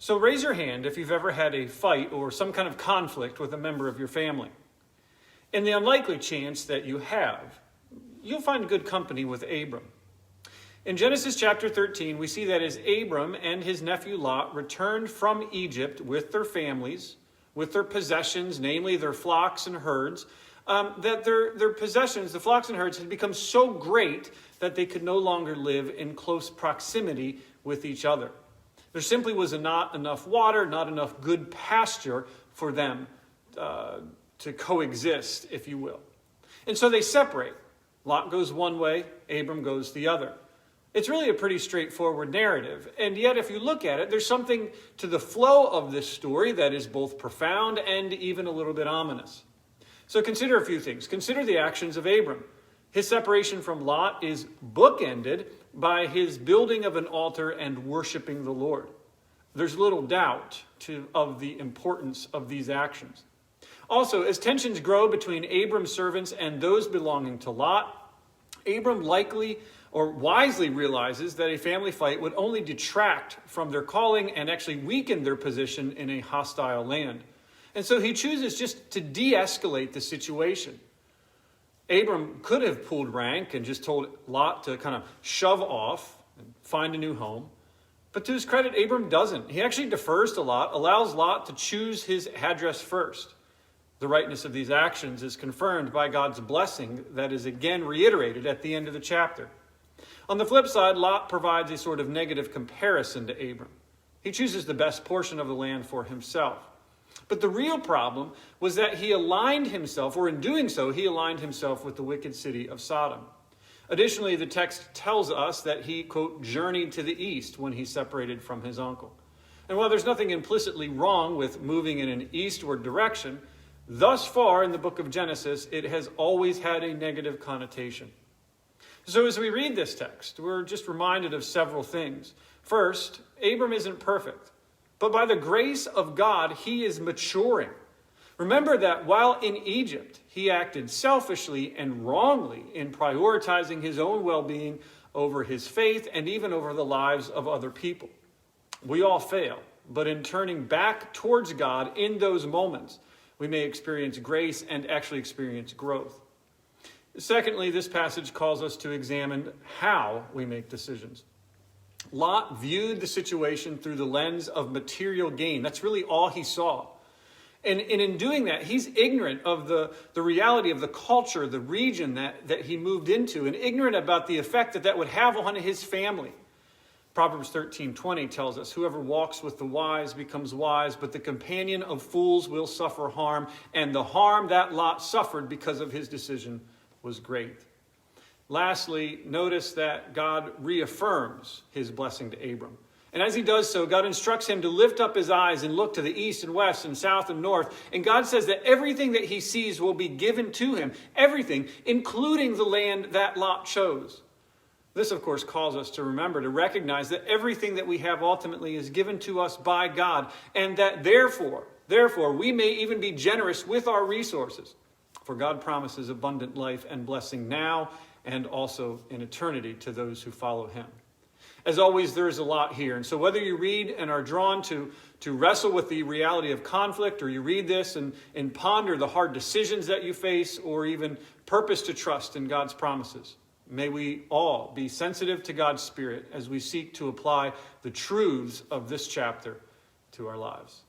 So raise your hand if you've ever had a fight or some kind of conflict with a member of your family. In the unlikely chance that you have, you'll find good company with Abram. In Genesis chapter 13, we see that as Abram and his nephew Lot returned from Egypt with their families, with their possessions, namely their flocks and herds, that their possessions, the flocks and herds, had become so great that they could no longer live in close proximity with each other. There simply was not enough water, not enough good pasture for them to coexist, if you will. And so they separate. Lot goes one way, Abram goes the other. It's really a pretty straightforward narrative. And yet, if you look at it, there's something to the flow of this story that is both profound and even a little bit ominous. So consider a few things. Consider the actions of Abram. His separation from Lot is bookended by his building of an altar and worshiping the Lord. There's little doubt of the importance of these actions. Also, as tensions grow between Abram's servants and those belonging to Lot, Abram likely or wisely realizes that a family fight would only detract from their calling and actually weaken their position in a hostile land. And so he chooses just to de-escalate the situation. Abram could have pulled rank and just told Lot to kind of shove off and find a new home. But to his credit, Abram doesn't. He actually defers to Lot, allows Lot to choose his address first. The rightness of these actions is confirmed by God's blessing that is again reiterated at the end of the chapter. On the flip side, Lot provides a sort of negative comparison to Abram. He chooses the best portion of the land for himself. But the real problem was that he aligned himself, or in doing so, he aligned himself with the wicked city of Sodom. Additionally, the text tells us that he, quote, journeyed to the east when he separated from his uncle. And while there's nothing implicitly wrong with moving in an eastward direction, thus far in the book of Genesis, it has always had a negative connotation. So as we read this text, we're just reminded of several things. First, Abram isn't perfect, but by the grace of God, he is maturing. Remember that while in Egypt, he acted selfishly and wrongly in prioritizing his own well-being over his faith and even over the lives of other people. We all fail, but in turning back towards God in those moments, we may experience grace and actually experience growth. Secondly, this passage calls us to examine how we make decisions. Lot viewed the situation through the lens of material gain. That's really all he saw. And in doing that, he's ignorant of the reality of the culture, the region that he moved into, and ignorant about the effect that would have on his family. Proverbs 13:20 tells us, whoever walks with the wise becomes wise, but the companion of fools will suffer harm, and the harm that Lot suffered because of his decision was great. Lastly, notice that God reaffirms his blessing to Abram. And as he does so, God instructs him to lift up his eyes and look to the east and west and south and north. And God says that everything that he sees will be given to him. Everything, including the land that Lot chose. This, of course, calls us to remember, to recognize that everything that we have ultimately is given to us by God. And that therefore, we may even be generous with our resources. For God promises abundant life and blessing now and also in eternity to those who follow him. As always, there is a lot here. And so whether you read and are drawn to wrestle with the reality of conflict, or you read this and ponder the hard decisions that you face, or even purpose to trust in God's promises, may we all be sensitive to God's Spirit as we seek to apply the truths of this chapter to our lives.